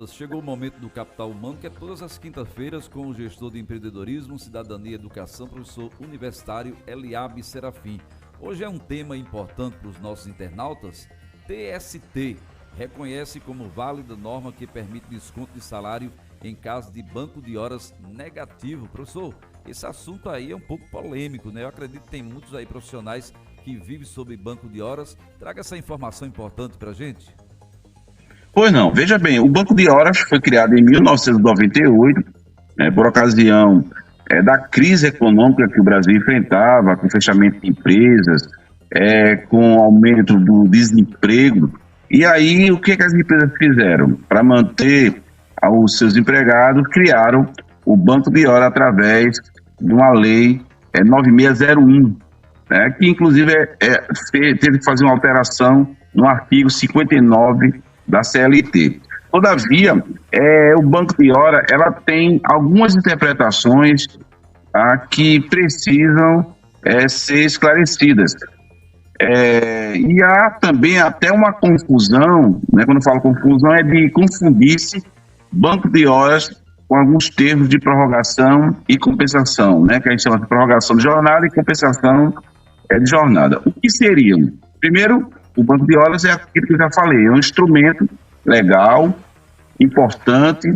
internautas, chegou o momento do Capital Humano, que é todas as quintas-feiras com o gestor de empreendedorismo, cidadania e educação, professor universitário Eliabe Serafim. Hoje é um tema importante para os nossos internautas. TST reconhece como válida norma que permite desconto de salário em caso de banco de horas negativo. Professor, esse assunto aí é um pouco polêmico, né? Eu acredito que tem muitos aí profissionais que vivem sob banco de horas. Traga essa informação importante para a gente. Pois não, veja bem, o banco de horas foi criado em 1998, por ocasião da crise econômica que o Brasil enfrentava, com fechamento de empresas, com o aumento do desemprego. E aí, o que as empresas fizeram? Para manter os seus empregados, criaram o banco de horas através de uma lei 9601, que inclusive teve que fazer uma alteração no artigo 59 da CLT. Todavia, o banco de hora, ela tem algumas interpretações que precisam ser esclarecidas. E há também até uma confusão, quando eu falo confusão, é de confundir-se banco de horas com alguns termos de prorrogação e compensação, que a gente chama de prorrogação de jornada e compensação de jornada. O que seriam? Primeiro, o banco de horas é aquilo que eu já falei, é um instrumento legal, importante,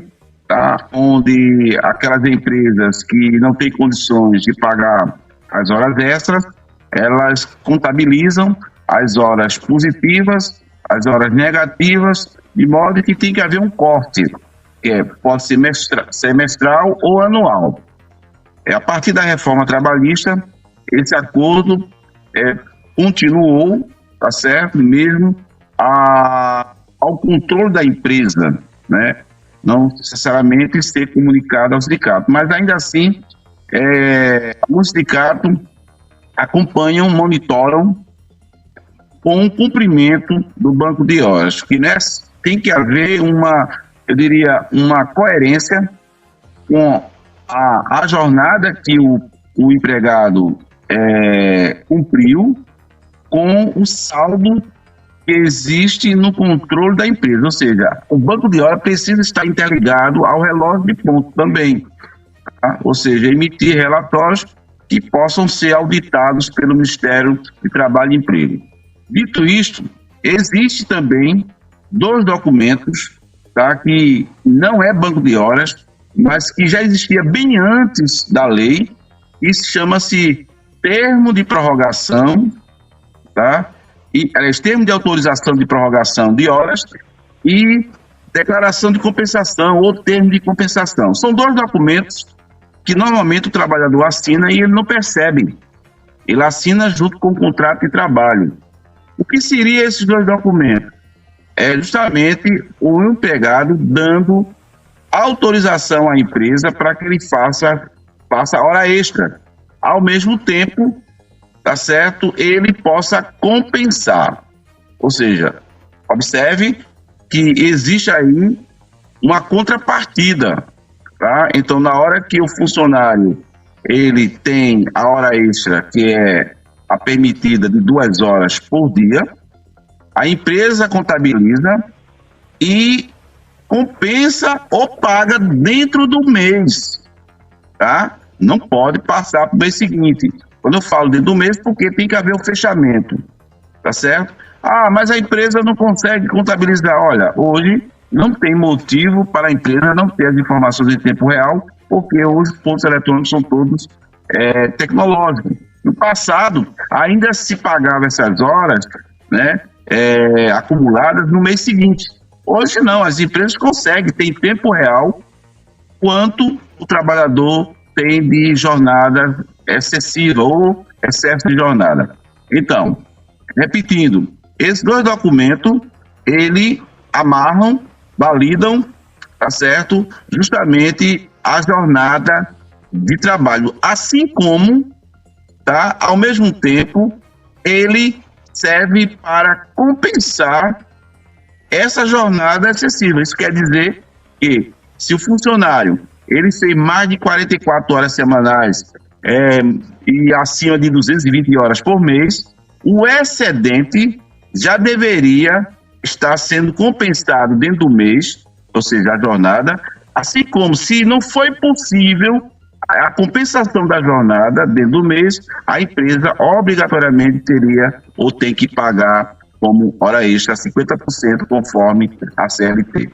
onde aquelas empresas que não têm condições de pagar as horas extras, elas contabilizam as horas positivas, as horas negativas, de modo que tem que haver um corte, que pode ser semestral ou anual. A partir da reforma trabalhista, esse acordo continuou, tá certo, mesmo ao controle da empresa, não necessariamente ser comunicado ao sindicato, mas ainda assim o sindicato acompanham, monitoram com o cumprimento do banco de horas, que tem que haver uma coerência com a jornada que o empregado cumpriu com o saldo que existe no controle da empresa, ou seja, o banco de horas precisa estar interligado ao relógio de ponto também, ou seja, emitir relatórios que possam ser auditados pelo Ministério de Trabalho e Emprego. Dito isto, existe também dois documentos, que não é banco de horas, mas que já existia bem antes da lei, e chama-se termo de prorrogação, termo de autorização de prorrogação de horas e declaração de compensação ou termo de compensação. São dois documentos que normalmente o trabalhador assina e ele não percebe. Ele assina junto com o contrato de trabalho. O que seriam esses dois documentos? É justamente o empregado dando autorização à empresa para que ele faça hora extra. Ao mesmo tempo, tá certo, ele possa compensar. Ou seja, observe que existe aí uma contrapartida. Então, na hora que o funcionário ele tem a hora extra, que é a permitida de 2 horas por dia, a empresa contabiliza e compensa ou paga dentro do mês. Não pode passar para o mês seguinte. Quando eu falo dentro do mês, porque tem que haver um fechamento, tá certo? Mas a empresa não consegue contabilizar. Olha, hoje não tem motivo para a empresa não ter as informações em tempo real, porque hoje os pontos eletrônicos são todos tecnológicos. No passado, ainda se pagava essas horas, acumuladas no mês seguinte. Hoje não, as empresas conseguem ter em tempo real quanto o trabalhador tem de jornada excessiva ou excesso de jornada. Então, repetindo, esses dois documentos, eles amarram, validam, tá certo? Justamente a jornada de trabalho, assim como, ao mesmo tempo, ele serve para compensar essa jornada excessiva. Isso quer dizer que, se o funcionário ele fez mais de 44 horas semanais e acima de 220 horas por mês, o excedente já deveria estar sendo compensado dentro do mês ou seja, a jornada, assim como se não foi possível a compensação da jornada dentro do mês, a empresa obrigatoriamente teria ou tem que pagar como hora extra 50% conforme a CLT.